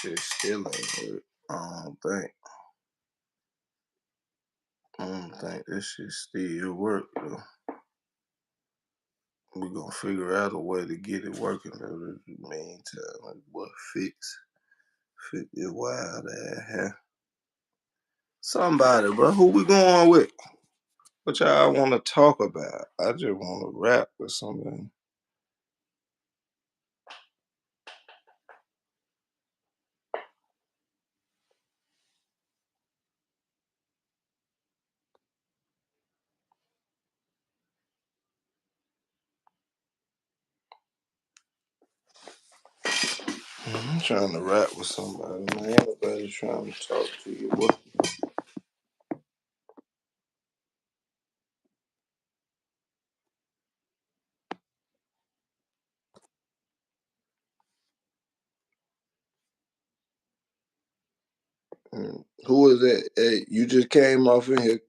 shit still ain't work. I don't think. I don't think this shit still work though. We gonna figure out a way to get it working though. In the meantime, like what fix this wild ass hair. Somebody, bro, who we going with? What y'all want to talk about? I just want to rap with something. I'm trying to rap with somebody, man. Everybody trying to talk to you. What? Who is that? Hey, you just came off in here.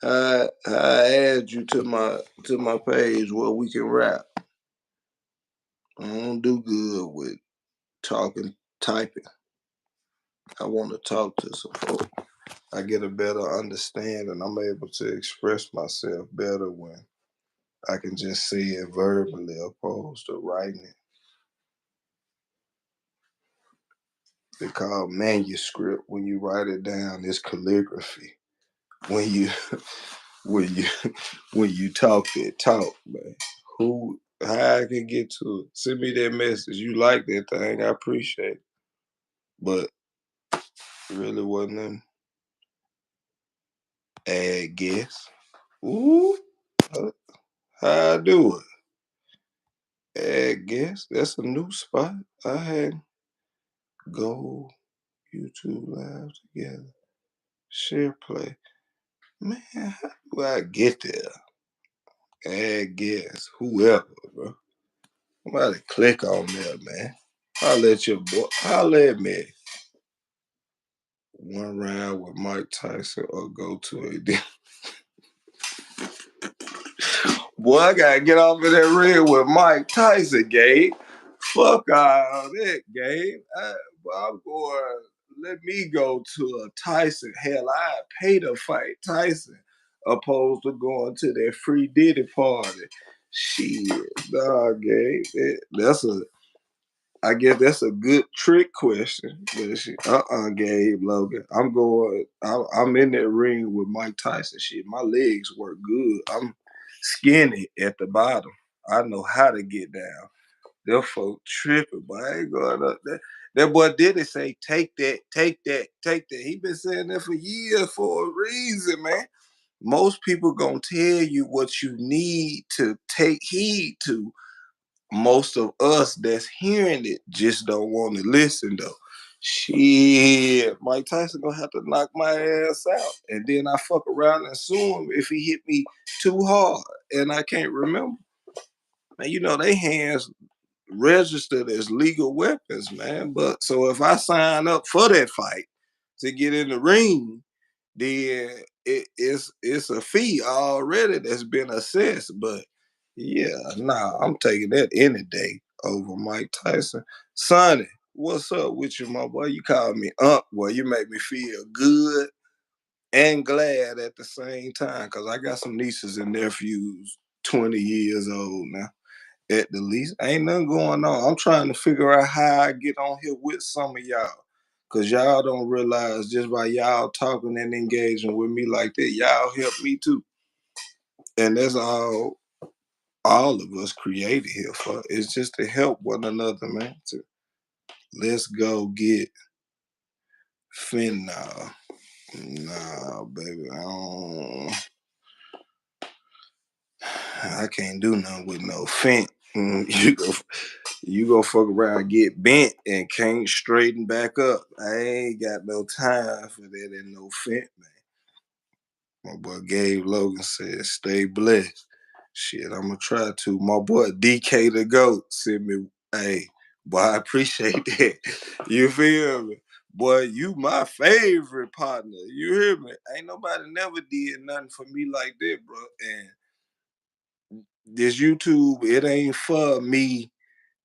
I add you to my page where we can rap. I don't do good with talking, typing. I want to talk to some folks. I get a better understanding. I'm able to express myself better when I can just say it verbally opposed to writing it. They call manuscript when you write it down. It's calligraphy. When you when you when you talk that talk, man. Who how I can get to it? Send me that message. You like that thing? I appreciate it. But really wasn't an ad guess. Ooh, how I do it? Ad guess. That's a new spot. I had go YouTube live together. Share play. Man, how do I get there? Ad guess. Whoever, bro. Somebody click on there, man. Holla at your boy. Holla at me. One round with Mike Tyson or go to a boy, I gotta get off of that ring with Mike Tyson, Gabe. Fuck all that, Gabe. I'm going. Let me go to a Tyson. Hell, I pay to fight Tyson, opposed to going to that free Diddy party. Shit, nah, Gabe. That's a. I guess that's a good trick question. But shit, Gabe Logan. I'm going. I'm in that ring with Mike Tyson. Shit, my legs work good. I'm skinny at the bottom. I know how to get down. Them folk tripping, but I ain't going up there. That boy Diddy say, take that, take that, take that. He been saying that for years for a reason, man. Most people gonna tell you what you need to take heed to. Most of us that's hearing it just don't want to listen though. Shit, Mike Tyson gonna have to knock my ass out, and then I fuck around and sue him if he hit me too hard, and I can't remember. Man, you know they hands registered as legal weapons, man. But so if I sign up for that fight to get in the ring, then it's a fee already that's been assessed. But yeah, nah, I'm taking that any day over Mike Tyson. Sonny, what's up with you, my boy? You call me boy. You make me feel good and glad at the same time because I got some nieces and nephews 20 years old now at the least. Ain't nothing going on. I'm trying to figure out how I get on here with some of y'all. Cause y'all don't realize just by y'all talking and engaging with me like that, y'all help me too. And that's all of us created here for. It's just to help one another, man. Let's go get fentanyl. Nah, baby, I can't do nothing with no fent. You go fuck around, get bent, and can't straighten back up. I ain't got no time for that and no fent, man. My boy Gabe Logan said, stay blessed. Shit, I'm gonna try to. My boy DK the GOAT sent me, hey, boy, I appreciate that. You feel me? Boy, you my favorite partner. You hear me? Ain't nobody never did nothing for me like that, bro. And this YouTube, it ain't for me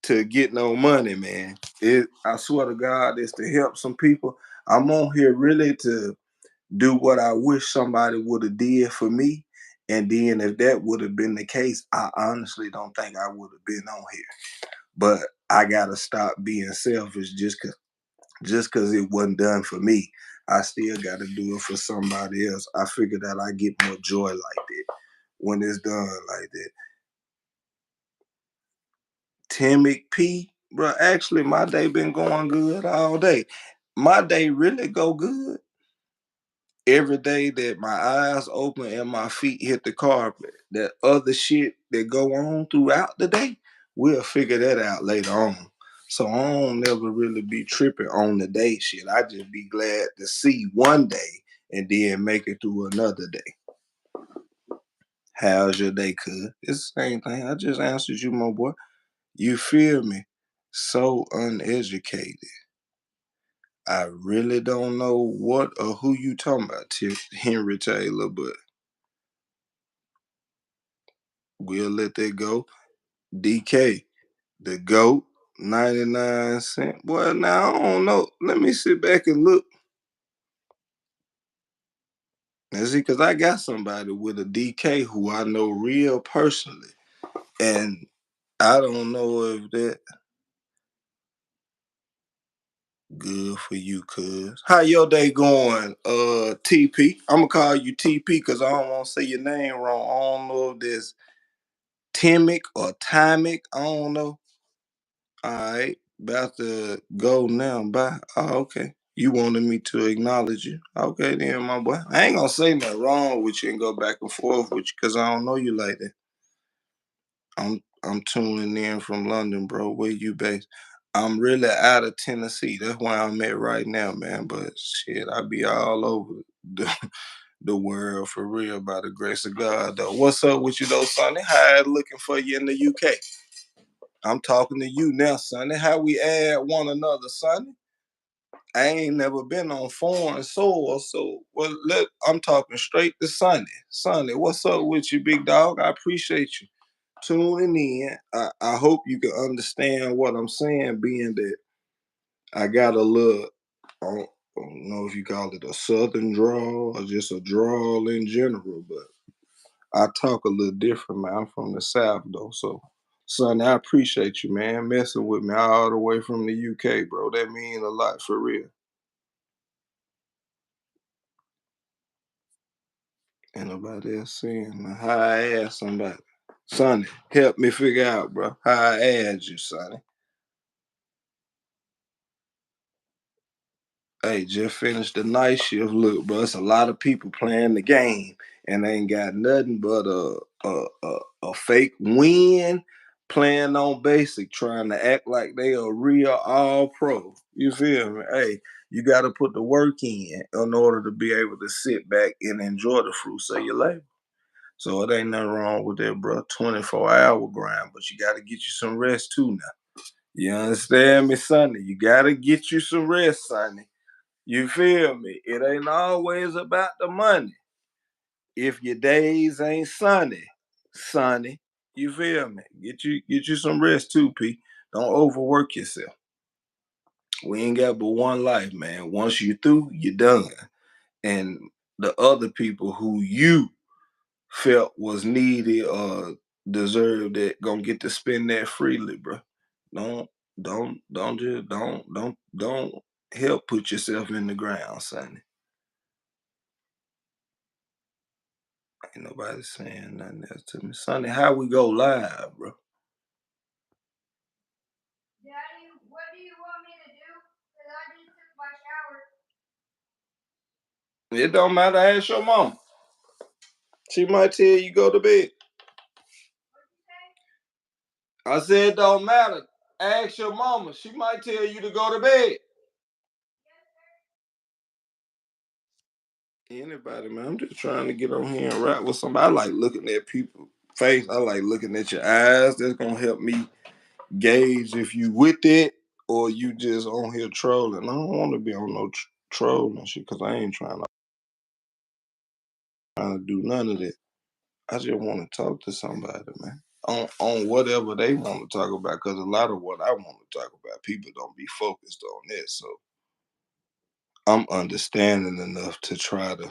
to get no money, man. I swear to God, it's to help some people. I'm on here really to do what I wish somebody would have did for me. And then if that would have been the case, I honestly don't think I would have been on here. But I gotta stop being selfish just cause it wasn't done for me. I still gotta do it for somebody else. I figure that I get more joy like that when it's done like that. Timmy P, bro. Actually, my day been going good all day. My day really go good every day that my eyes open and my feet hit the carpet. That other shit that go on throughout the day, we'll figure that out later on. So I don't never really be tripping on the day shit. I just be glad to see one day and then make it through another day. How's your day, cuz? It's the same thing. I just answered you, my boy. You feel me? So uneducated. I really don't know what or who you talking about, Henry Taylor, but we'll let that go. DK, the GOAT, 99 cent. Well, now I don't know. Let me sit back and look. And see, because I got somebody with a DK who I know real personally. And I don't know if that good for you, cuz. How your day going, TP? I'm gonna call you TP because I don't want to say your name wrong. I don't know if this Timic or Timic. I don't know. All right, about to go now. Bye. Oh, okay. You wanted me to acknowledge you. Okay, then, my boy. I ain't gonna say nothing wrong with you and go back and forth with you because I don't know you like that. I'm tuning in from London, bro. Where you based? I'm really out of Tennessee. That's where I'm at right now, man. But shit, I be all over the, the world for real by the grace of God, though. What's up with you, though, Sonny? How it looking for you in the UK? I'm talking to you now, Sonny. How we add one another, Sonny? I ain't never been on foreign soil, so I'm talking straight to Sonny. Sonny, what's up with you, big dog? I appreciate you tuning in. I hope you can understand what I'm saying, being that I got a little, I don't know if you call it a southern drawl or just a drawl in general, but I talk a little different, man. I'm from the South, though. So, son, I appreciate you, man, messing with me all the way from the UK, bro. That mean a lot for real. Ain't nobody else saying how I add somebody. Sonny, help me figure out, bro, how I add you, Sonny. Hey, just finished the night shift. Look, bro, it's a lot of people playing the game and they ain't got nothing but a fake win, playing on basic, trying to act like they a real all pro. You feel me? Hey, you got to put the work in order to be able to sit back and enjoy the fruits of your labor. So it ain't nothing wrong with that, bro. 24-hour grind, but you got to get you some rest too now. You understand me, Sonny? You got to get you some rest, Sonny. You feel me? It ain't always about the money. If your days ain't sunny, you feel me? Get you some rest too, P. Don't overwork yourself. We ain't got but one life, man. Once you through, you done. And the other people who you felt was needed or deserved it, gonna get to spend that freely, bro. Don't don't help put yourself in the ground, sonny. Ain't nobody saying nothing else to me. Sonny, how we go live, bro? Daddy, what do you want me to do? Because I just took my shower. It don't matter. Ask your mom. She might tell you go to bed. I said it don't matter. Ask your mama. She might tell you to go to bed. Anybody, man. I'm just trying to get on here and rap with somebody. I like looking at people's face. I like looking at your eyes. That's gonna help me gauge if you with it or you just on here trolling. I don't want to be on no trolling shit because I ain't trying to do none of that. I just want to talk to somebody, man. on whatever they want to talk about. Because a lot of what I want to talk about, people don't be focused on this. So I'm understanding enough to try and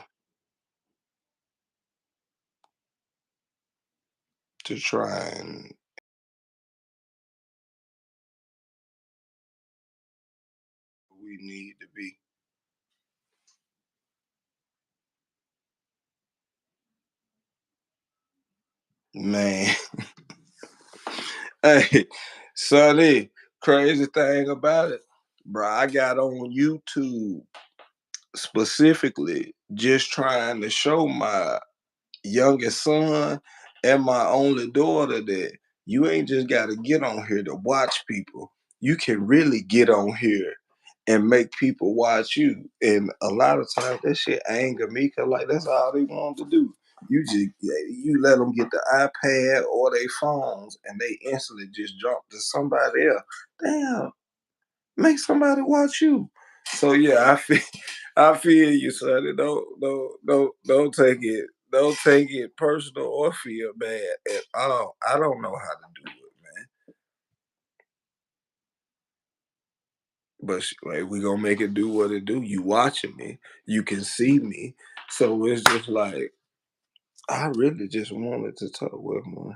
we need to be. Man, hey, Sonny, crazy thing about it, bro, I got on YouTube specifically just trying to show my youngest son and my only daughter that you ain't just got to get on here to watch people. You can really get on here and make people watch you. And a lot of times that shit anger me because like that's all they want to do. You let them get the iPad or their phones and they instantly just jump to somebody else. Damn, make somebody watch you. So yeah, I feel you, sonny. Don't take it personal or feel bad at all. I don't know how to do it, man. But like, we gonna make it do what it do. You watching me, you can see me. So it's just like I really just wanted to talk with my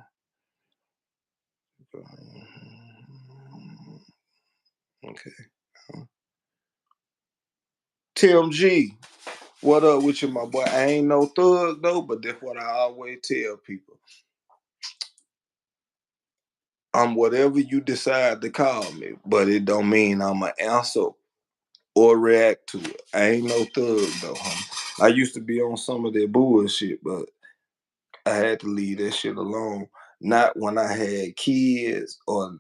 okay. Tim G, what up with you, my boy? I ain't no thug though, but that's what I always tell people. I'm whatever you decide to call me, but it don't mean I'm an answer or react to it. I ain't no thug though, homie. I used to be on some of that bullshit, but I had to leave that shit alone. Not when I had kids or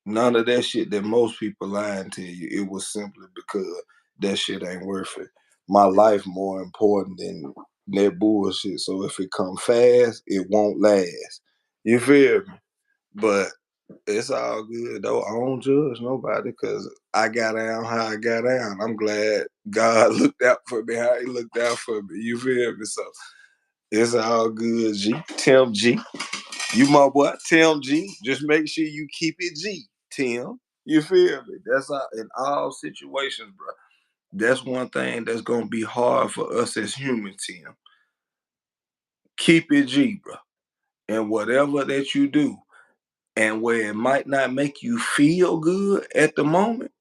none of that shit that most people lying to you. It was simply because that shit ain't worth it. My life more important than that bullshit. So if it come fast, it won't last. You feel me? But it's all good though. I don't judge nobody because I got down how I got down. I'm glad God looked out for me how He looked out for me. You feel me? So it's all good, G. Tim G. You my boy, Tim G. Just make sure you keep it G, Tim. You feel me? That's all, in all situations, bro. That's one thing that's gonna be hard for us as humans, Tim. Keep it G, bro. And whatever that you do, and where it might not make you feel good at the moment,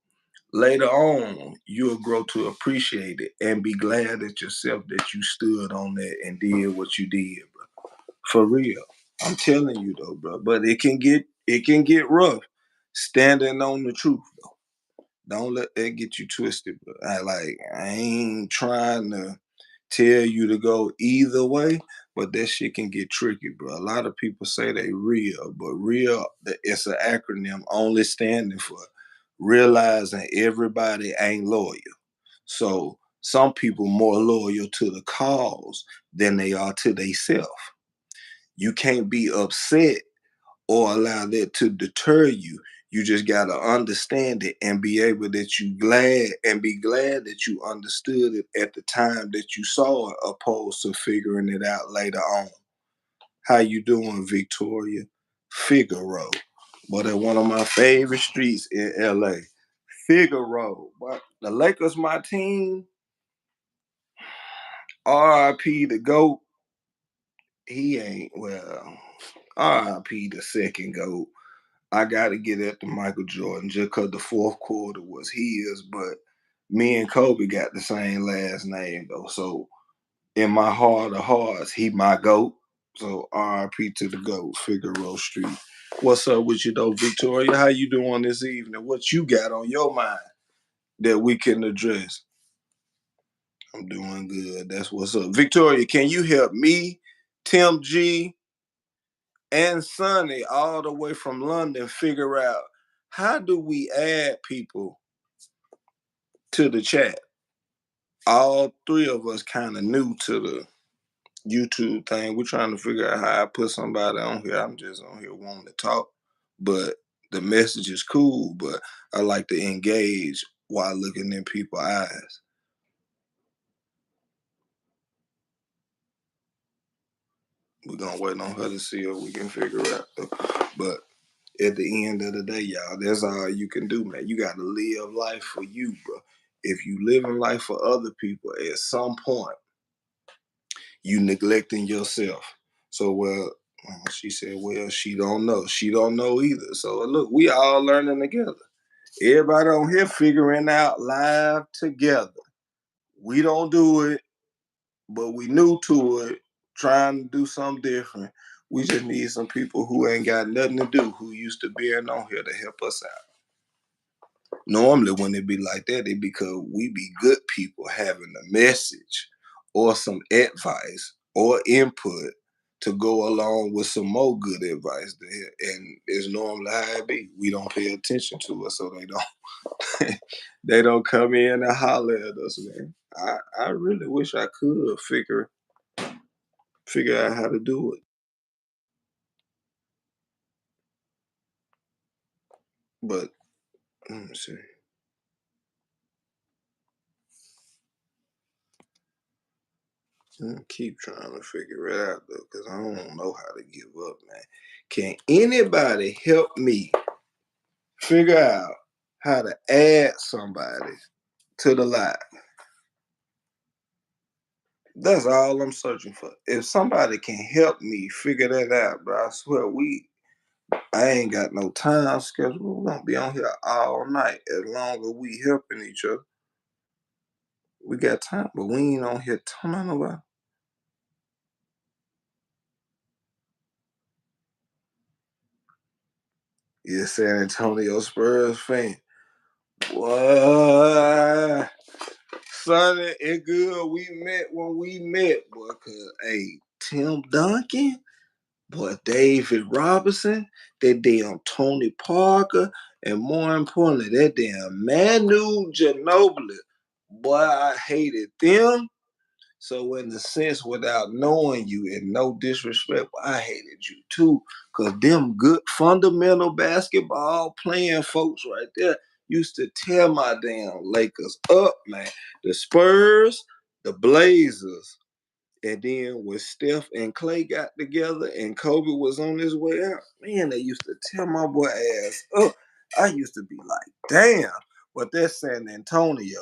later on you'll grow to appreciate it and be glad at yourself that you stood on that and did what you did, bro. For real. I'm telling you though, bro. But it can get rough standing on the truth though. Don't let that get you twisted, bro. I ain't trying to tell you to go either way, but that shit can get tricky, bro. A lot of people say they real, but real it's an acronym only standing for realizing everybody ain't loyal. So some people more loyal to the cause than they are to themselves. You can't be upset or allow that to deter you. You just gotta understand it and be able that you glad and be glad that you understood it at the time that you saw it, opposed to figuring it out later on. How you doing, Victoria? Figaro. But at one of my favorite streets in LA. Figaro. But the Lakers, my team, RIP the GOAT. He ain't well. RIP the second GOAT. I got to get at the Michael Jordan just because the fourth quarter was his, but me and Kobe got the same last name though. So in my heart of hearts, he my GOAT. So RIP to the GOAT, Figaro Street. What's up with you though, Victoria? How you doing this evening? What you got on your mind that we can address? I'm doing good. That's what's up. Victoria, can you help me, Tim G, and Sonny all the way from London figure out how do we add people to the chat? All three of us kind of new to the YouTube thing. We're trying to figure out how I put somebody on here. I'm just on here wanting to talk, but the message is cool, but I like to engage while looking in people's eyes. We're gonna wait on her to see if we can figure it out. But at the end of the day, y'all, that's all you can do, man. You gotta live life for you, bro. If you living life for other people, at some point, you neglecting yourself. So, well, she said, well, she don't know. She don't know either. So look, we all learning together. Everybody on here figuring out live together. We don't do it, but we new to it, trying to do something different. We just need some people who ain't got nothing to do, who used to being on here to help us out. Normally, when it be like that, it because we be good people having a message or some advice or input to go along with some more good advice there. And it's normally how it be. We don't pay attention to it, so they don't they don't come in and holler at us, man. I really wish I could figure out how to do it. But let me see. Keep trying to figure it out though, because I don't know how to give up, man. Can anybody help me figure out how to add somebody to the live? That's all I'm searching for. If somebody can help me figure that out, bro, I swear I ain't got no time schedule. We're gonna be on here all night as long as we helping each other. We got time, but we ain't on here telling nobody. You're a San Antonio Spurs fan. Boy, Sonny, it good we met when we met, boy. Cause hey, Tim Duncan, boy, David Robinson, that damn Tony Parker, and more importantly, that damn Manu Ginobili. Boy, I hated them. So in the sense, without knowing you, and no disrespect, I hated you too. Cause them good fundamental basketball playing folks right there used to tear my damn Lakers up, man. The Spurs, the Blazers, and then when Steph and Clay got together and Kobe was on his way out, man, they used to tear my boy ass up. I used to be like, damn. But that's San Antonio,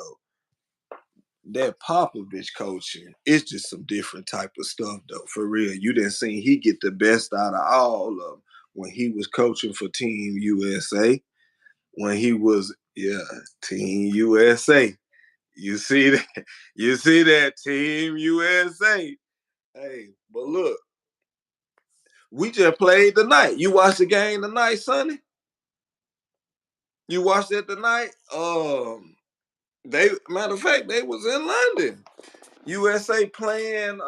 that Popovich coaching, it's just some different type of stuff though. For real, you didn't see he get the best out of all of them when he was coaching for Team USA. When he was Team USA. You see that? You see that Team USA? Hey, but look, we just played tonight. You watched the game tonight, Sonny? You watched it tonight? They matter of fact, they was in London. USA playing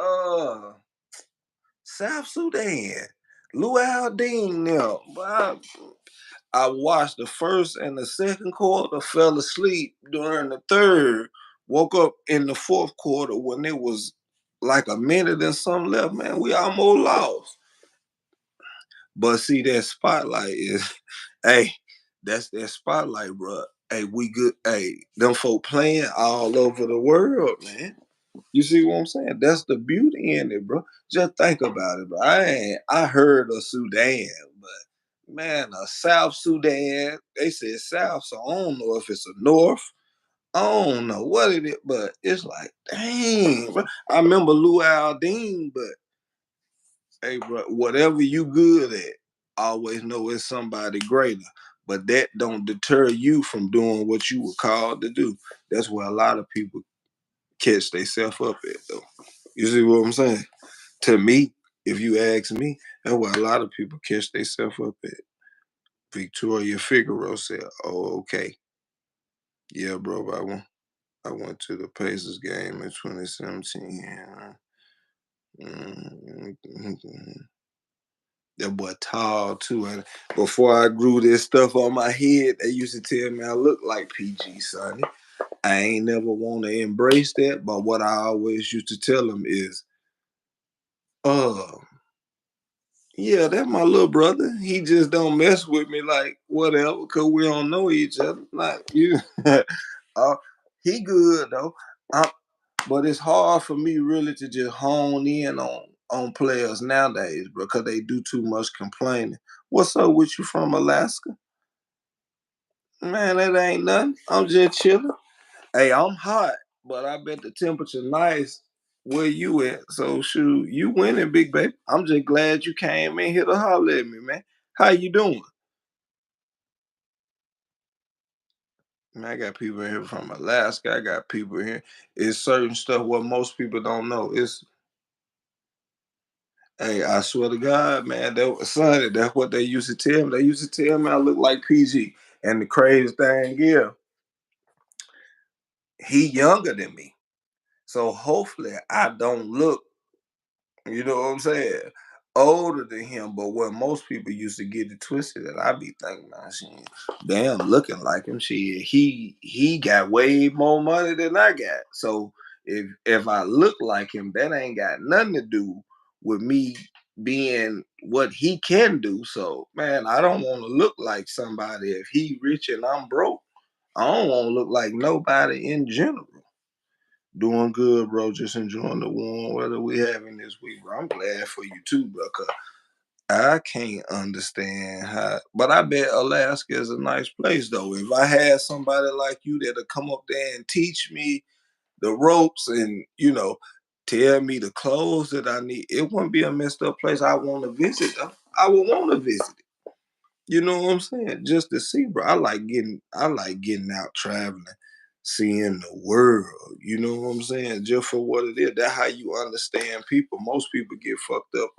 South Sudan. Luau Dean now. I watched the first and the second quarter, fell asleep during the third, woke up in the fourth quarter when it was like a minute and something left. Man, we almost lost. But see, that spotlight is, hey, that's that spotlight, bro. Hey, we good. Hey, them folk playing all over the world, man. You see what I'm saying? That's the beauty in it, bro. Just think about it, bro. I heard of Sudan, but man, a South Sudan, they said South, so I don't know if it's a North. I don't know what it is, but it's like, dang, bro. I remember Lou Aldine, but hey, bro, whatever you good at, always know it's somebody greater. But that don't deter you from doing what you were called to do. That's where a lot of people catch themselves up at, though. You see what I'm saying? To me, if you ask me, that's where a lot of people catch themselves up at. Victoria Figaro said, "Oh, okay, yeah, bro. I went to the Pacers game in 2017. Yeah. That boy tall too. And before I grew this stuff on my head, they used to tell me I look like PG, Sonny. I ain't never want to embrace that, but what I always used to tell them is, uh, yeah, that's my little brother. He just don't mess with me like whatever, cause we don't know each other. Like you, he good though. But it's hard for me really to just hone in on on players nowadays, bro, because they do too much complaining. What's up with you from Alaska? Man, that ain't nothing. I'm just chilling. Hey, I'm hot, but I bet the temperature nice where you at. So shoot, you winning, big baby. I'm just glad you came in here to holler at me, man. How you doing? Man, I got people in here from Alaska. I got people here. It's certain stuff what most people don't know. It's hey, I swear to God, man, that was son, that's what they used to tell me. They used to tell me I look like PG. And the crazy thing is, he younger than me. So hopefully I don't look, you know what I'm saying, older than him. But what most people used to get it twisted that I be thinking, man, shit, damn, looking like him, shit, he got way more money than I got. So if I look like him, that ain't got nothing to do with me being what he can do. So man, I don't want to look like somebody if he rich and I'm broke. I don't want to look like nobody in general. Doing good, bro. Just enjoying the warm weather we having this week, bro. I'm glad for you too, bro. 'Cause I can't understand how, but I bet Alaska is a nice place though. If I had somebody like you that'll come up there and teach me the ropes and tell me the clothes that I need, it wouldn't be a messed up place I want to visit though. I would want to visit. You know what I'm saying? Just to see, bro. I like getting out traveling, seeing the world. You know what I'm saying? Just for what it is. That's how you understand people. Most people get fucked up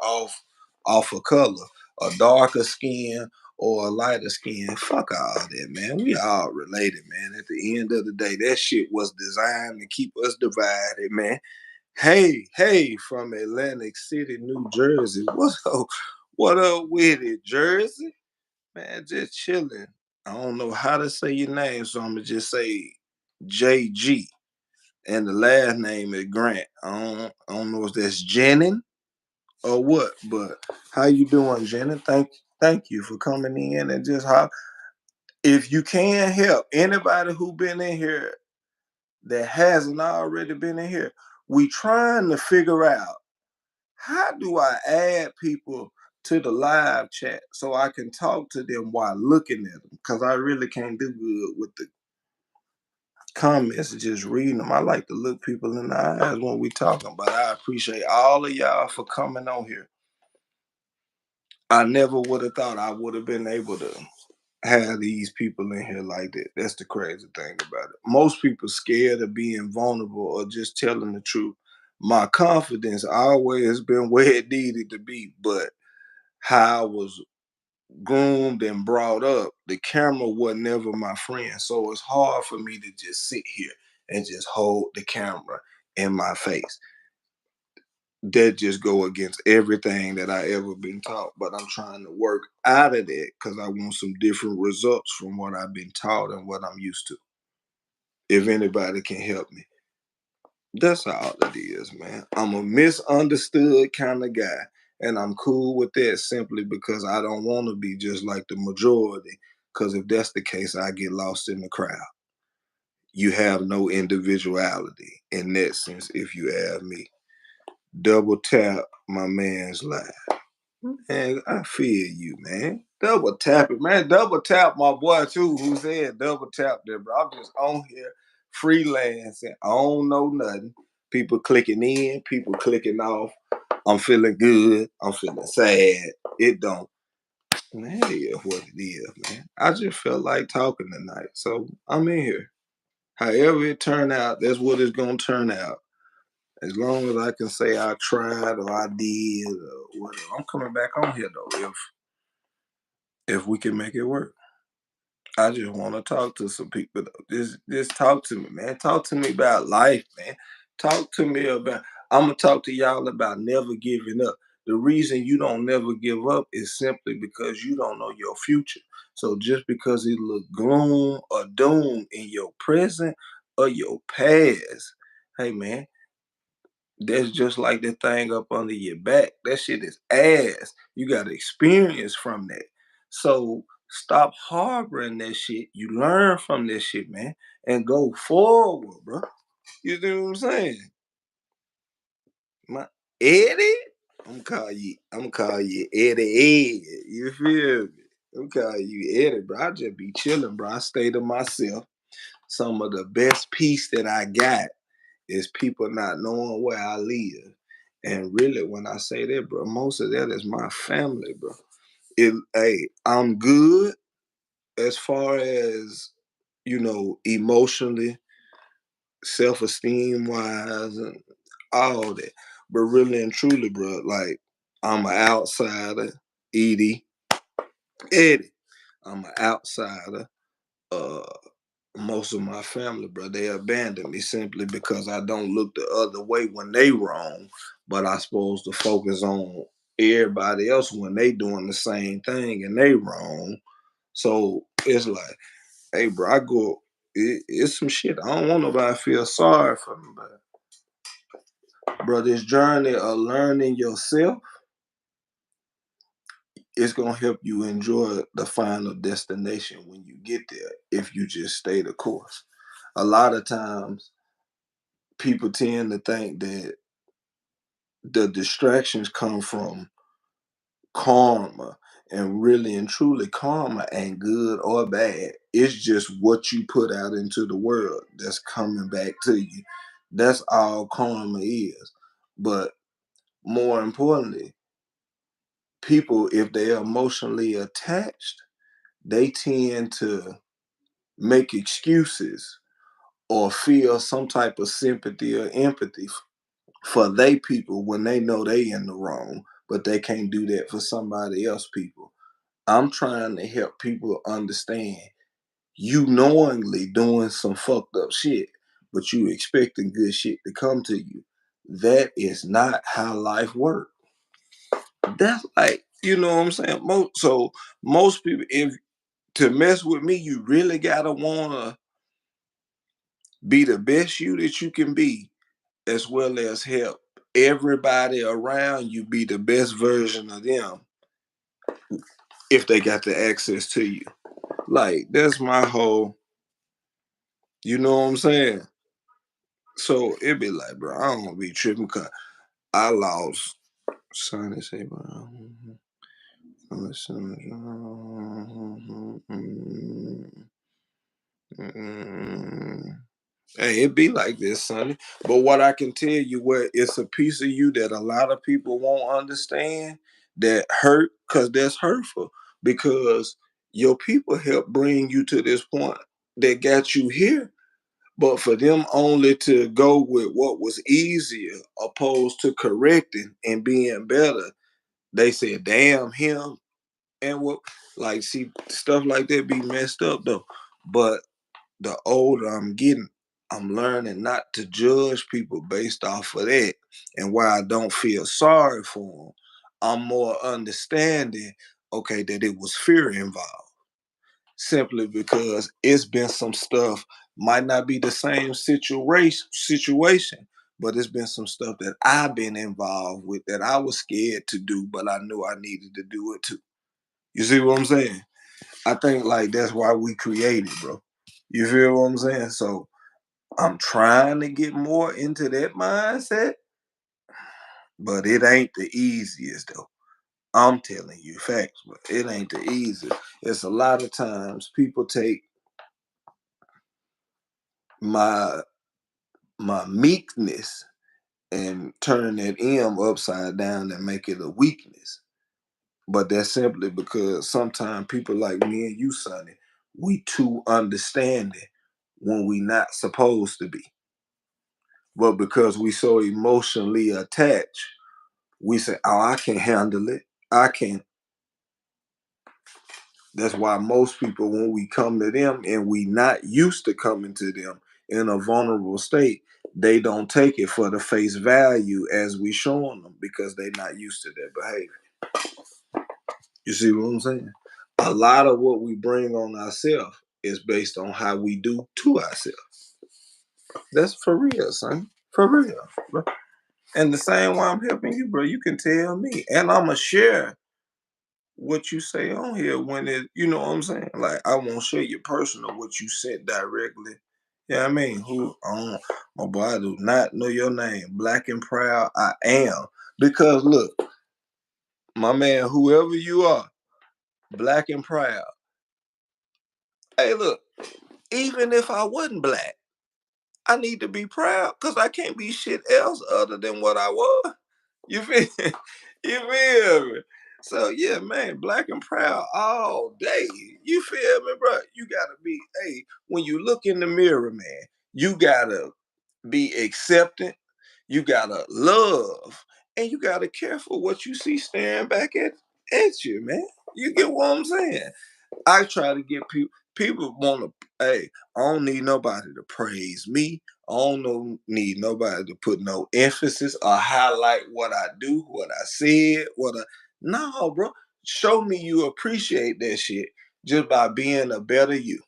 off of color, a darker skin or a lighter skin. Fuck all that, man. We all related, man. At the end of the day, that shit was designed to keep us divided, man. Hey, from Atlantic City, New Jersey. What up with it, Jersey? Man, just chilling. I don't know how to say your name, so I'm gonna just say JG. And the last name is Grant. I don't know if that's Jennings or what, but how you doing, Jennings? Thank you for coming in and just how if you can help anybody who been in here that hasn't already been in here, we trying to figure out how do I add people to the live chat so I can talk to them while looking at them? Because I really can't do good with the comments and just reading them. I like to look people in the eyes when we talking, but I appreciate all of y'all for coming on here. I never would have thought I would have been able to have these people in here like that. That's the crazy thing about it. Most people scared of being vulnerable or just telling the truth. My confidence always been where it needed to be, but how I was groomed and brought up, the camera was never my friend. So it's hard for me to just sit here and just hold the camera in my face. That just go against everything that I ever been taught. But I'm trying to work out of that because I want some different results from what I've been taught and what I'm used to. If anybody can help me. That's all it is, man. I'm a misunderstood kind of guy, and I'm cool with that simply because I don't want to be just like the majority. Because if that's the case, I get lost in the crowd. You have no individuality in that sense, if you ask me. Double tap my man's life. Man, I feel you, man. Double tap it, man. Double tap my boy too, who said double tap there, bro. I'm just on here freelancing. I don't know nothing. People clicking in, people clicking off. I'm feeling good. I'm feeling sad. It don't. Man, it is what it is, man. I just felt like talking tonight. So I'm in here. However it turned out, that's what it's gonna turn out. As long as I can say I tried or I did or whatever. I'm coming back on here though if we can make it work. I just want to talk to some people. Though. Just talk to me, man. Talk to me about life, man. Talk to me about. I'm gonna talk to y'all about never giving up. The reason you don't never give up is simply because you don't know your future. So just because it look gloom or doom in your present or your past, hey man, that's just like the thing up under your back. That shit is ass. You got experience from that. So stop harboring that shit. You learn from this shit, man, and go forward, bro. You know what I'm saying? My Eddie? I'm call you Eddie Ed. You feel me? I'm call you Eddie, bro. I just be chilling, bro. I stay to myself. Some of the best peace that I got is people not knowing where I live. And really, when I say that, bro, most of that is my family, bro. Hey, I'm good as far as, emotionally, self-esteem wise, and all that. But really and truly, bro, like I'm an outsider, Edie, Eddie. I'm an outsider. Uh, most of my family, bro, they abandoned me simply because I don't look the other way when they wrong. But I supposed to focus on everybody else when they doing the same thing and they wrong. So it's like, hey, bro, I go. It's some shit. I don't want nobody to feel sorry for me, but bro, this journey of learning yourself is gonna help you enjoy the final destination when you get there if you just stay the course. A lot of times people tend to think that the distractions come from karma, and really and truly karma ain't good or bad. It's just what you put out into the world that's coming back to you. That's all karma is. But more importantly, people, if they're emotionally attached, they tend to make excuses or feel some type of sympathy or empathy for they people when they know they in the wrong, but they can't do that for somebody else people. I'm trying to help people understand you knowingly doing some fucked up shit, but you expecting good shit to come to you. That is not how life works. That's like, you know what I'm saying? Most people, if to mess with me, you really gotta wanna be the best you that you can be, as well as help everybody around you be the best version of them if they got the access to you. Like that's my whole, you know what I'm saying? So it be like, bro, I don't be tripping because I lost Sonny say, bro. Hey, it be like this, Sonny. But what I can tell you, where it's a piece of you that a lot of people won't understand, that hurt, because that's hurtful. Because your people helped bring you to this point that got you here. But for them only to go with what was easier opposed to correcting and being better, they said, damn him. And what, like, see, stuff like that be messed up though. But the older I'm getting, I'm learning not to judge people based off of that. And why I don't feel sorry for them, I'm more understanding, okay, that it was fear involved. Simply because it's been some stuff, might not be the same situation, but it's been some stuff that I've been involved with that I was scared to do, but I knew I needed to do it too. You see what I'm saying? I think like that's why we created, bro. You feel what I'm saying? So I'm trying to get more into that mindset, but it ain't the easiest though. I'm telling you facts, but it ain't the easiest. It's a lot of times people take my my meekness and turn that M upside down and make it a weakness. But that's simply because sometimes people like me and you, Sonny, we too understanding when we not supposed to be. But because we so emotionally attached, we say, "Oh, I can handle it. I can." That's why most people, when we come to them and we not used to coming to them in a vulnerable state, they don't take it for the face value as we showing them because they not used to that behavior. You see what I'm saying? A lot of what we bring on ourselves is based on how we do to ourselves. That's for real, son. For real. Bro. And the same way I'm helping you, bro, you can tell me. And I'ma share what you say on here when it, you know what I'm saying? Like I won't share your personal what you sent directly. Yeah, I mean, who my boy, I do not know your name. Black and proud, I am. Because look, My man, whoever you are, black and proud. Hey, look, even if I wasn't black, I need to be proud because I can't be shit else other than what I was. You feel you feel me? So yeah, man, black and proud all day. You feel me, bro? You gotta be, hey, when you look in the mirror, man, you gotta be accepting, you gotta love, and you gotta care for what you see staring back at you, man. You get what I'm saying? I try to get people want to, hey, I don't need nobody to praise me. I don't need nobody to put no emphasis or highlight what I do, what I said, what I, no, bro. Show me you appreciate that shit just by being a better you.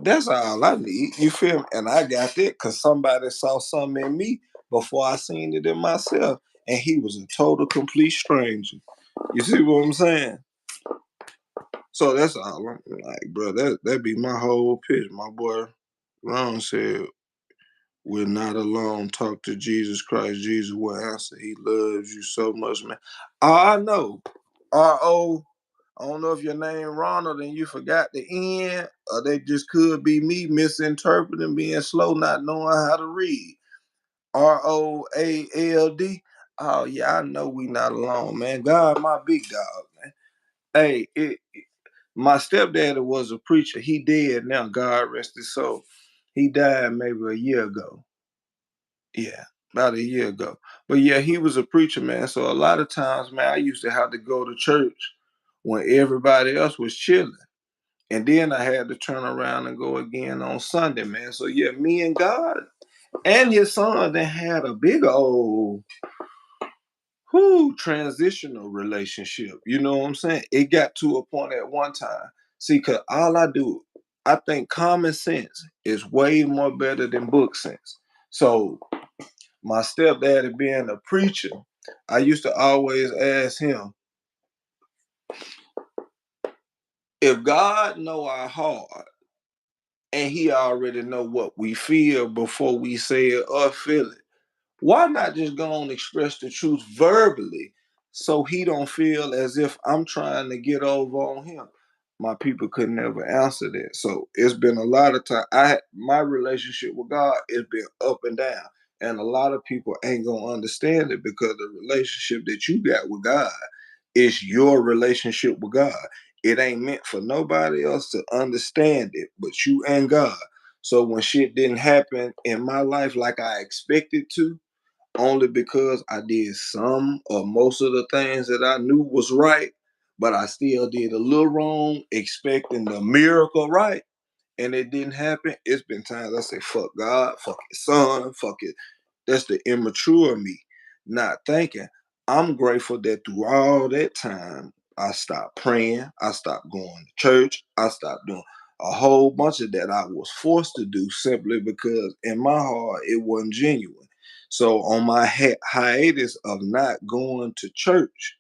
That's all I need. You feel me? And I got that because somebody saw something in me before I seen it in myself. And he was a total complete stranger. You see what I'm saying? So that's all I'm like, bro. That be my whole pitch. My boy Ron said, "We're not alone. Talk to Jesus Christ. Jesus will answer. He loves you so much, man." I know. R.O. I don't know if your name Ronald and you forgot the end, or they just could be me misinterpreting, being slow, not knowing how to read. Roald. Oh yeah, I know we not alone, man. God, my big dog, man. Hey, my stepdaddy was a preacher. He dead now. God rest his soul. He died maybe a year ago. Yeah, about a year ago. But yeah, he was a preacher, man. So a lot of times, man, I used to have to go to church when everybody else was chilling. And then I had to turn around and go again on Sunday, man. So yeah, me and God and his son, they had a big old transitional relationship. You know what I'm saying? It got to a point at one time. See, cause all I do, I think common sense is way more better than book sense. So my stepdaddy being a preacher, I used to always ask him, if God know our heart and he already know what we feel before we say it or feel it, why not just go and express the truth verbally so he don't feel as if I'm trying to get over on him? My people could never answer that. So it's been a lot of time. My relationship with God has been up and down. And a lot of people ain't gonna understand it because the relationship that you got with God is your relationship with God. It ain't meant for nobody else to understand it but you and God. So when shit didn't happen in my life like I expected to, only because I did some or most of the things that I knew was right, but I still did a little wrong, expecting the miracle right, and it didn't happen. It's been times I say, fuck God, fuck his son, fuck it. That's the immature me, not thinking. I'm grateful that through all that time, I stopped praying, I stopped going to church, I stopped doing a whole bunch of that I was forced to do simply because in my heart it wasn't genuine. So on my hiatus of not going to church,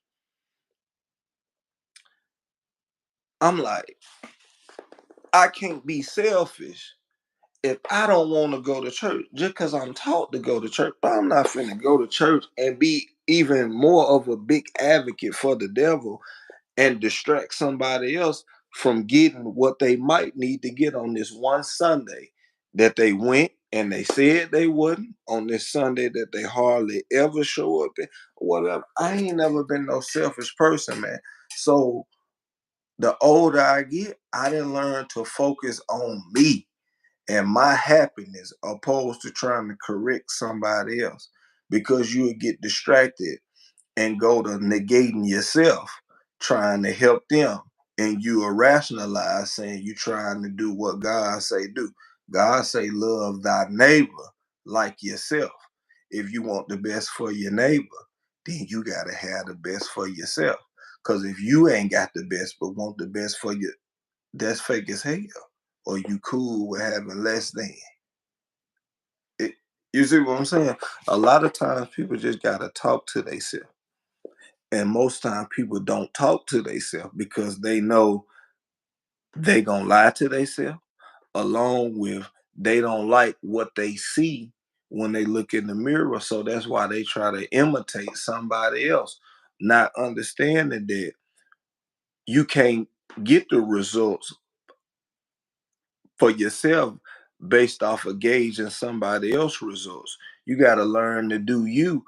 I'm like, I can't be selfish if I don't want to go to church just because I'm taught to go to church. But I'm not finna go to church and be even more of a big advocate for the devil and distract somebody else from getting what they might need to get on this one Sunday that they went and they said they wouldn't, on this Sunday that they hardly ever show up in, whatever. I ain't never been no selfish person, man. So the older I get, I didn't learn to focus on me and my happiness opposed to trying to correct somebody else, because you would get distracted and go to negating yourself, trying to help them. And you are rationalize saying you trying to do what God say do. God say love thy neighbor like yourself. If you want the best for your neighbor, then you gotta have the best for yourself. Cause if you ain't got the best but want the best for you, that's fake as hell. Or you cool with having less than. It, you see what I'm saying? A lot of times people just gotta talk to themselves. And most times people don't talk to themselves because they know they gonna lie to themselves, along with they don't like what they see when they look in the mirror. So that's why they try to imitate somebody else, not understanding that you can't get the results for yourself based off of gauging somebody else's results. You got to learn to do you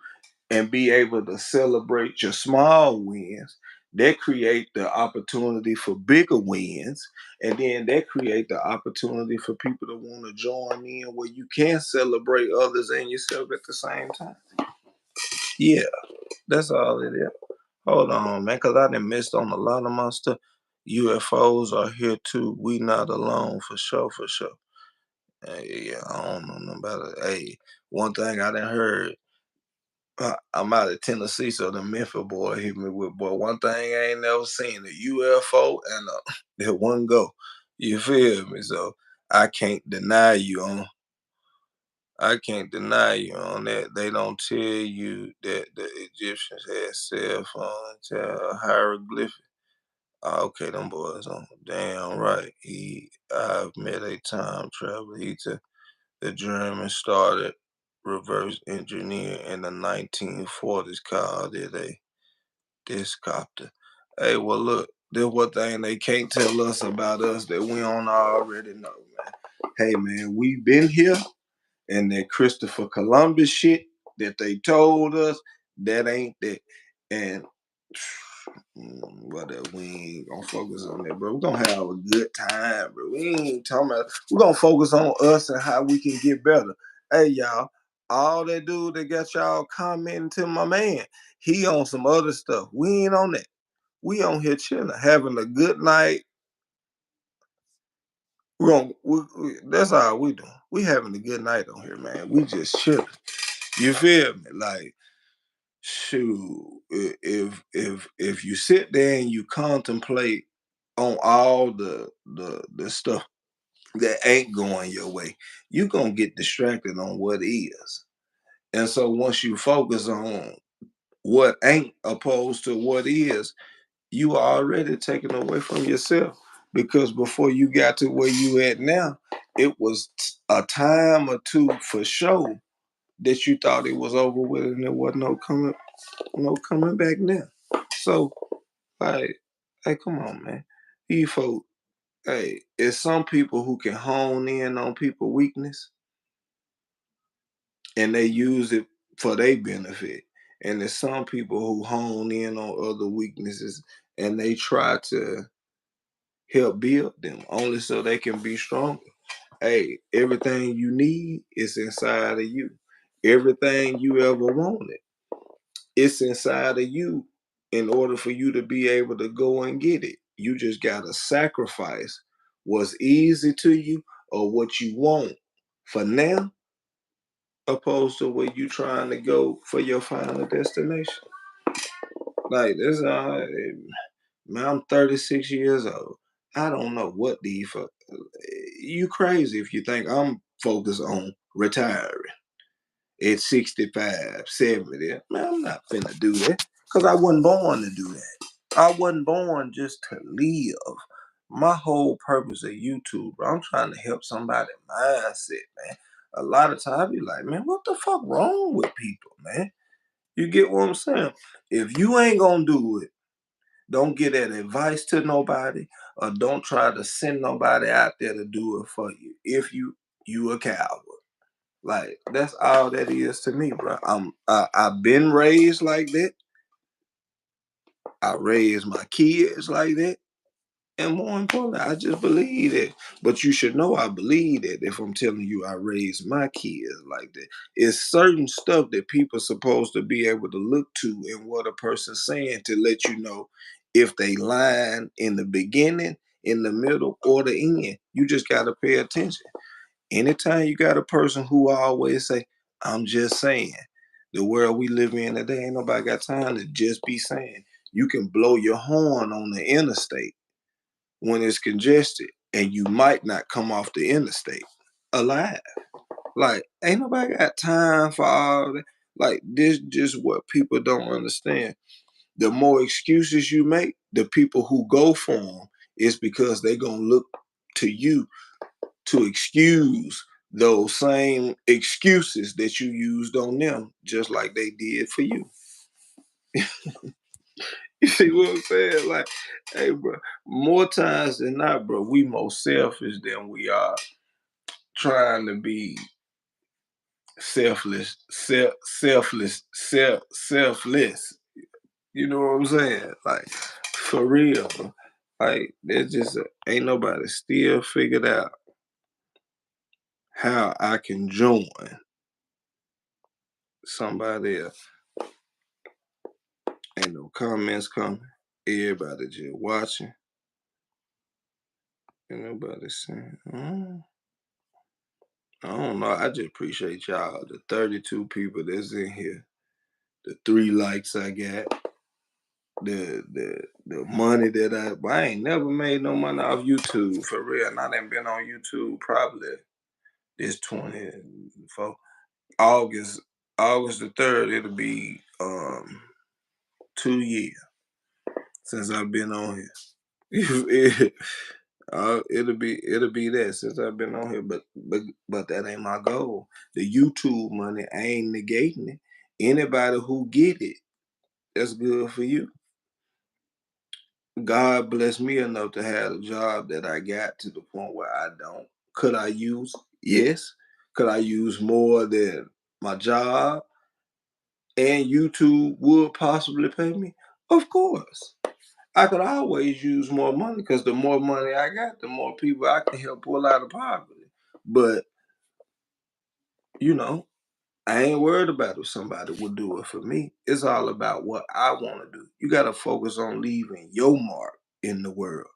and be able to celebrate your small wins. That create the opportunity for bigger wins, and then that create the opportunity for people to want to join in where you can celebrate others and yourself at the same time. Yeah, that's all it is. Hold on, man, because I done missed on a lot of my stuff. UFOs are here too. We not alone for sure, for sure. Yeah, I don't know nothing about it. Hey, one thing I done heard, I'm out of Tennessee, so the Memphis boy hit me with, boy, one thing I ain't never seen, a UFO and that one go. You feel me? So I can't deny you on I can't deny you on that. They don't tell you that the Egyptians had cell phones, hieroglyphics. Oh, okay, them boys on damn right. I've met a time traveler. The Germans started reverse engineering in the 1940s, called it a discopter. Hey, well, look, there's one thing they can't tell us about us that we don't already know, man. Hey, man, we've been here, and that Christopher Columbus shit that they told us, that ain't that. And whatever, we ain't gonna focus on that, bro. We're gonna have a good time, bro. We ain't talking about, we're gonna focus on us and how we can get better. Hey, y'all, all that dude that got y'all commenting to my man, he on some other stuff. We ain't on that. We on here chilling, having a good night. That's all we doing. We having a good night on here, man. We just chilling. You feel me? Like, shoot, if you sit there and you contemplate on all the stuff that ain't going your way, you gonna get distracted on what is. And so once you focus on what ain't opposed to what is, you are already taken away from yourself. Because before you got to where you at now, it was a time or two for sure that you thought it was over with and there wasn't no coming back now. So, like, hey, come on, man. These folk, hey, it's some people who can hone in on people weakness and they use it for their benefit. And there's some people who hone in on other weaknesses and they try to help build them only so they can be stronger. Hey, everything you need is inside of you. Everything you ever wanted, it's inside of you in order for you to be able to go and get it. You just gotta sacrifice what's easy to you or what you want for now, opposed to where you trying to go for your final destination. Like this, man, I'm 36 years old. I don't know what you crazy if you think I'm focused on retiring at 65, 70. Man, I'm not finna do that because I wasn't born to do that. I wasn't born just to live. My whole purpose of YouTube, bro, I'm trying to help somebody mindset, man. A lot of times I be like, man, what the fuck wrong with people, man? You get what I'm saying? If you ain't gonna do it, don't get that advice to nobody, or don't try to send nobody out there to do it for you. If you a coward. Like that's all that is to me, bro. I've been raised like that. I raised my kids like that. And more importantly, I just believe that. But you should know I believe that if I'm telling you I raised my kids like that. It's certain stuff that people supposed to be able to look to in what a person's saying to let you know if they lying in the beginning, in the middle, or the end. You just gotta pay attention. Anytime you got a person who always say, I'm just saying, the world we live in today, ain't nobody got time to just be saying. You can blow your horn on the interstate when it's congested and you might not come off the interstate alive. Like, ain't nobody got time for all that. Like, this just what people don't understand. The more excuses you make, the people who go for them is because they gonna look to you to excuse those same excuses that you used on them, just like they did for you. You see what I'm saying? Like, hey, bro, more times than not, bro, we more selfish than we are trying to be selfless. You know what I'm saying? Like, for real, bro. Like, there's just ain't nobody still figured out how I can join somebody else. Ain't no comments coming. Everybody just watching. Ain't nobody saying, I don't know. I just appreciate y'all, the 32 people that's in here, the 3 likes I got, the money that I ain't never made no money off YouTube for real. And I done been on YouTube probably this 24 August August the 3rd. It'll be 2 years since I've been on here. It'll be that since I've been on here, but that ain't my goal. The YouTube money, I ain't negating it. Anybody who get it, that's good for you. God bless me enough to have a job that I got to the point where I don't. Could I use? Yes. Could I use more than my job? And YouTube would possibly pay me? Of course. I could always use more money because the more money I got, the more people I can help pull out of poverty. But, you know, I ain't worried about if somebody would do it for me. It's all about what I want to do. You got to focus on leaving your mark in the world.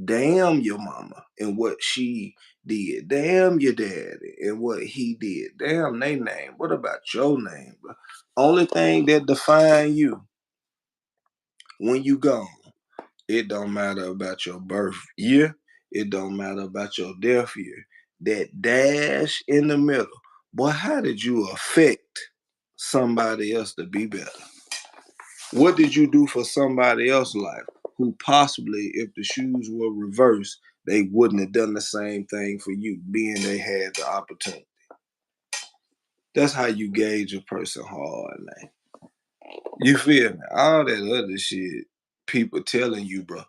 Damn your mama and what she did. Damn your daddy and what he did. Damn they name. What about your name, bro? Only thing that define you when you gone, it don't matter about your birth year. It don't matter about your death year. That dash in the middle. Boy, how did you affect somebody else to be better? What did you do for somebody else's life who possibly, if the shoes were reversed, they wouldn't have done the same thing for you, being they had the opportunity? That's how you gauge a person hard, man. You feel me? All that other shit, people telling you, bro.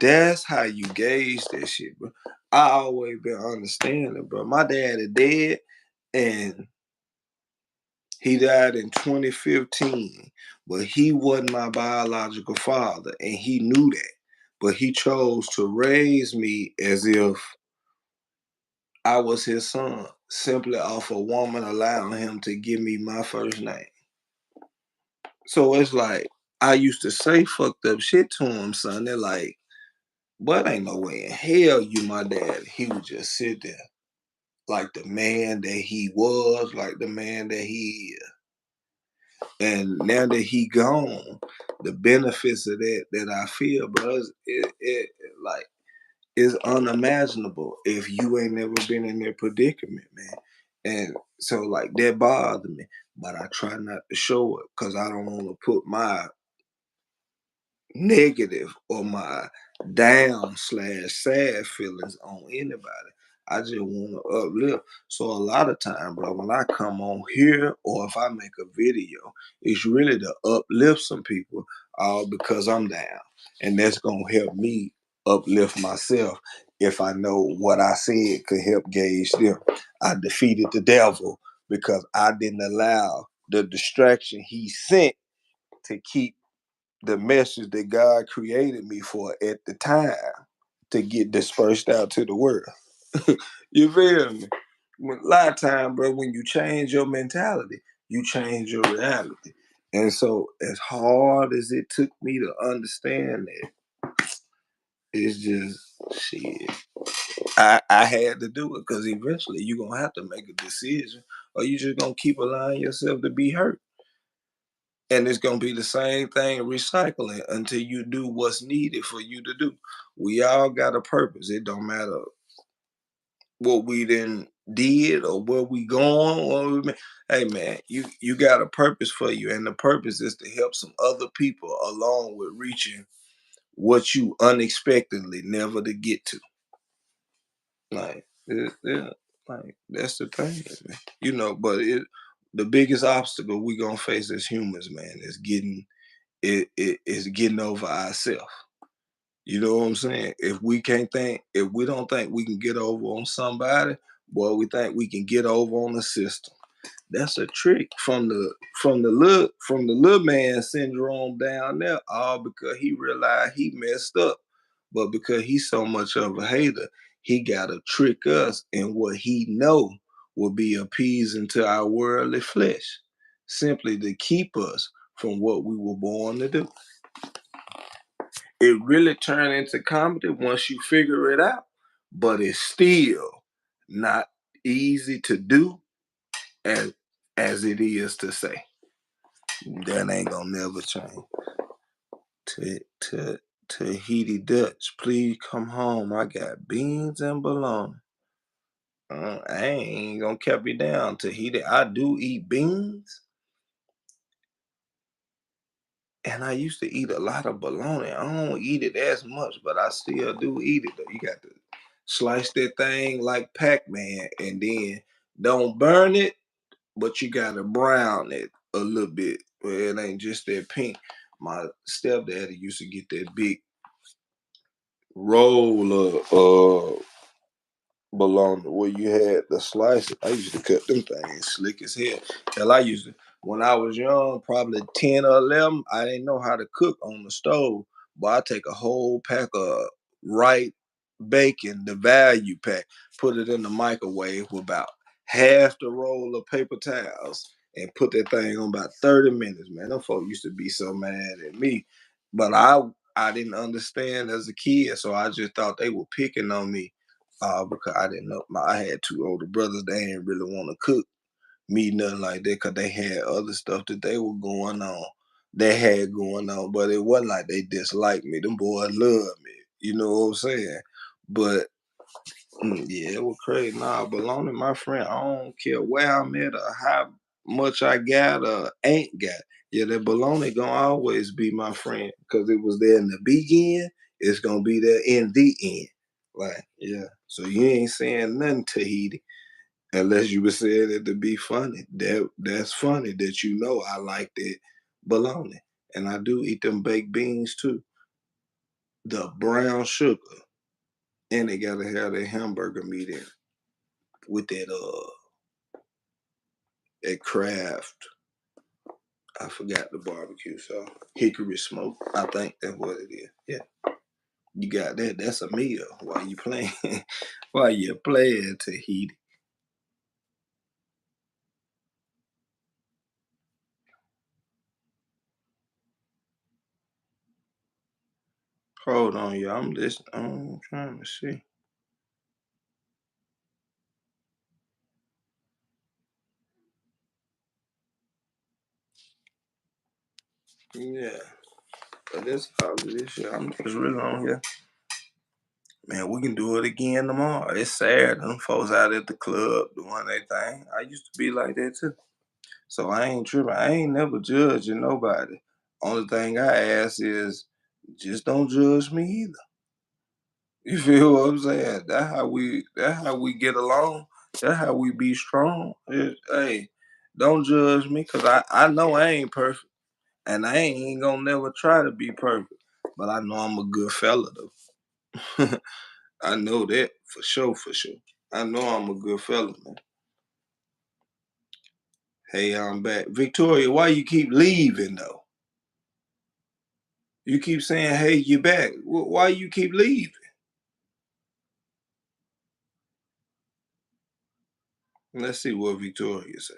That's how you gauge that shit, bro. I always been understanding, bro. My dad is dead, and he died in 2015, but he wasn't my biological father, and he knew that. But he chose to raise me as if I was his son, simply off a woman allowing him to give me my first name. So it's like I used to say fucked up shit to him, son. They're like, but ain't no way in hell you my dad. He would just sit there like the man that he was, like the man that he is. And now that he gone, the benefits of that I feel, bro, it like is unimaginable if you ain't never been in that predicament, man. And so like that bothered me, but I try not to show it because I don't want to put my negative or my down slash sad feelings on anybody. I just want to uplift. So a lot of time, bro, when I come on here or if I make a video, it's really to uplift some people, all because I'm down, and that's gonna help me uplift myself if I know what I said could help gauge them. I defeated the devil because I didn't allow the distraction he sent to keep the message that God created me for at the time to get dispersed out to the world. You feel me? A lot of time, bro, when you change your mentality, you change your reality. And so, as hard as it took me to understand that, it's just shit. I had to do it because eventually you're gonna have to make a decision, or you just gonna keep allowing yourself to be hurt. And it's gonna be the same thing recycling until you do what's needed for you to do. We all got a purpose. It don't matter what we then did or where we going. Hey man, you got a purpose for you, and the purpose is to help some other people along with reaching what you unexpectedly never to get to. Like, yeah, like that's the thing, man. But the biggest obstacle we gonna face as humans, man, is getting is getting over ourselves. You know what I'm saying? If we don't think we can get over on somebody, boy, we think we can get over on the system. That's a trick from the little man syndrome down there, all because he realized he messed up. But because he's so much of a hater, he gotta trick us in what he know will be appeasing to our worldly flesh, simply to keep us from what we were born to do. It really turned into comedy once you figure it out, but it's still not easy to do as it is to say. That ain't gonna never change. To Tahiti Dutch, please come home. I got beans and bologna. I ain't gonna keep you down, Tahiti. I do eat beans, and I used to eat a lot of bologna. I don't eat it as much, but I still do eat it though. You got to slice that thing like Pac-Man, and then don't burn it, but you gotta brown it a little bit. Well, it ain't just that pink. My stepdaddy used to get that big roll of bologna where you had the slices. I used to cut them things slick as hell. Hell, I used to when I was young, probably 10 or 11. I didn't know how to cook on the stove, but I take a whole pack of right bacon, the value pack, put it in the microwave with about half the roll of paper towels, and put that thing on about 30 minutes. Man, them folks used to be so mad at me, but I didn't understand as a kid, so I just thought they were picking on me because I didn't know. I had two older brothers. They didn't really want to cook me nothing like that because they had other stuff that they were going on. They had going on, but it wasn't like they disliked me. Them boys loved me. You know what I'm saying? But yeah, it was crazy. Nah, bologna, my friend. I don't care where I'm at or how much I got or ain't got. Yeah, that bologna gonna always be my friend because it was there in the beginning. It's gonna be there in the end. Like, yeah. So you ain't saying nothing, Tahiti, unless you were saying it to be funny. That's funny that you know I like that bologna. And I do eat them baked beans too. The brown sugar. And they gotta have that hamburger meat in it with that craft. I forgot the barbecue sauce. Hickory smoke. I think that's what it is. Yeah. You got that. That's a meal while you playing while you're playing Tahiti. Hold on, y'all. I'm listening. I'm trying to see. Yeah. But that's all it is. I'm just really on here. Man, we can do it again tomorrow. It's sad. Them folks out at the club doing their thing. I used to be like that too. So I ain't tripping. I ain't never judging nobody. Only thing I ask is just don't judge me either. You feel what I'm saying? That's how we get along. That's how we be strong. Hey, don't judge me because I know I ain't perfect. And I ain't gonna never try to be perfect. But I know I'm a good fella though. I know that for sure, for sure. I know I'm a good fella, man. Hey, I'm back. Victoria, why you keep leaving though? You keep saying, hey, you back. Why you keep leaving? Let's see what Victoria say.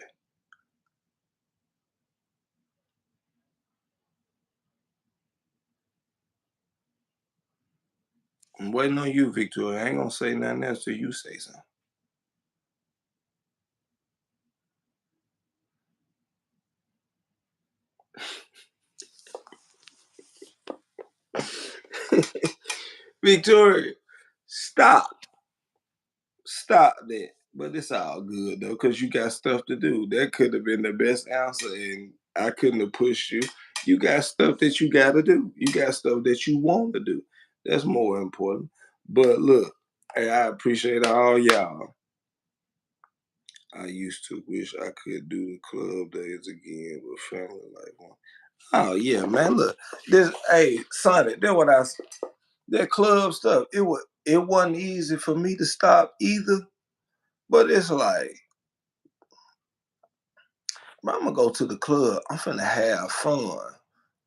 I'm waiting on you, Victoria. I ain't gonna say nothing else till you say something. Victoria, stop. Stop that. But it's all good though, because you got stuff to do. That could have been the best answer, and I couldn't have pushed you. You got stuff that you got to do. You got stuff that you want to do. That's more important. But look, hey, I appreciate all y'all. I used to wish I could do the club days again with family like one. Oh yeah, man. Look, this hey Sonny, that what that club stuff. It wasn't easy for me to stop either. But it's like, man, I'm gonna go to the club. I'm finna have fun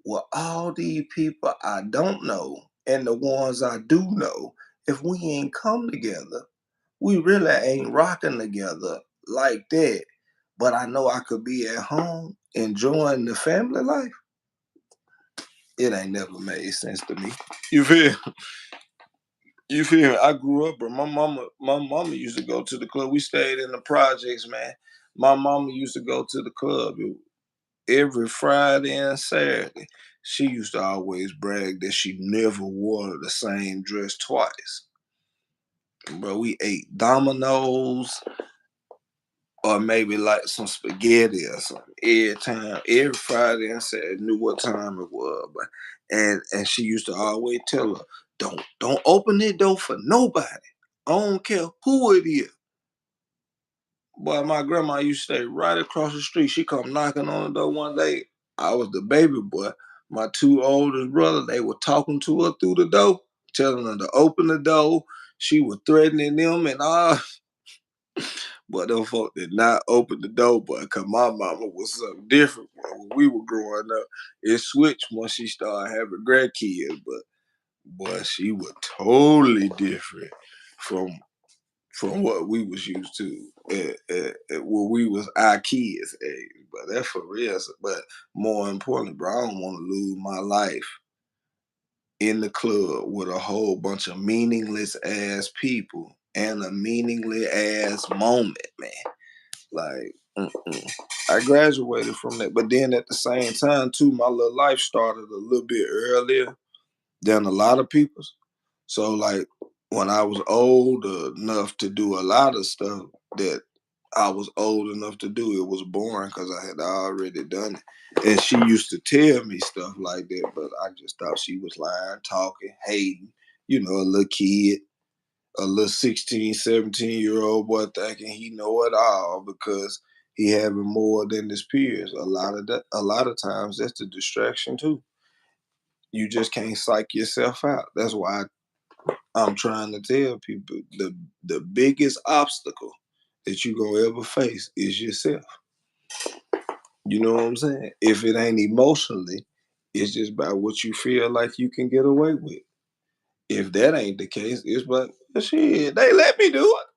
with all these people I don't know and the ones I do know. If we ain't come together, we really ain't rocking together like that. But I know I could be at home enjoying the family life. It ain't never made sense to me. You feel? You feel me? I grew up, bro. My mama used to go to the club. We stayed in the projects, man. My mama used to go to the club every Friday and Saturday. She used to always brag that she never wore the same dress twice. Bro, we ate Domino's or maybe like some spaghetti or something every time. Every Friday and Saturday knew what time it was. But and she used to always tell her, don't open that door for nobody. I don't care who it is. Boy, my grandma used to stay right across the street. She come knocking on the door one day. I was the baby boy. My two oldest brothers, they were talking to her through the door, telling her to open the door. She was threatening them and all. But them folk did not open the door, boy, because my mama was something different. Boy. When we were growing up, it switched once she started having grandkids. But boy, she was totally different from what we was used to at when we was our kids' age. But that's for real. But more importantly, bro, I don't want to lose my life in the club with a whole bunch of meaningless ass people and a meaningless ass moment, man. Like, I graduated from that, but then at the same time too, my little life started a little bit earlier than a lot of people's. So like when I was old enough to do a lot of stuff that I was old enough to do, it was boring because I had already done it. And she used to tell me stuff like that, but I just thought she was lying, talking, hating, a little kid, a little 16, 17-year-old boy thinking he know it all because he having more than his peers. A lot of times that's the distraction too. You just can't psych yourself out. That's why I'm trying to tell people the biggest obstacle that you gonna ever face is yourself. You know what I'm saying? If it ain't emotionally, it's just about what you feel like you can get away with. If that ain't the case, it's like shit. They let me do it.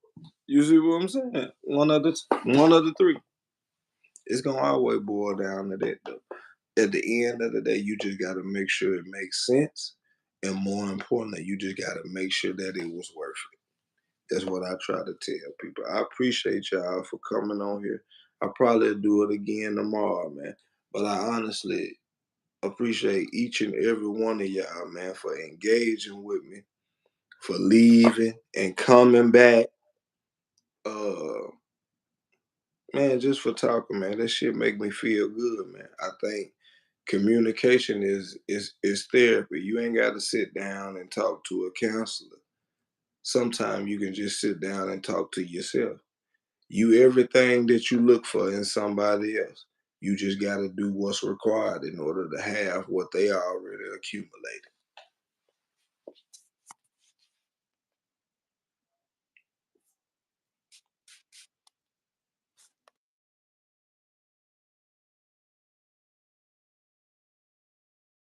You see what I'm saying? One of the three. It's gonna always boil down to that though. At the end of the day, you just gotta make sure it makes sense, and more importantly, you just gotta make sure that it was worth it. That's what I try to tell people. I appreciate y'all for coming on here. I probably do it again tomorrow, man. But I honestly appreciate each and every one of y'all, man, for engaging with me, for leaving and coming back. Uh Man, just for talking, man. That shit make me feel good, man. I think communication is therapy. You ain't gotta sit down and talk to a counselor. Sometimes you can just sit down and talk to yourself. You everything that you look for in somebody else. You just got to do what's required in order to have what they already accumulated.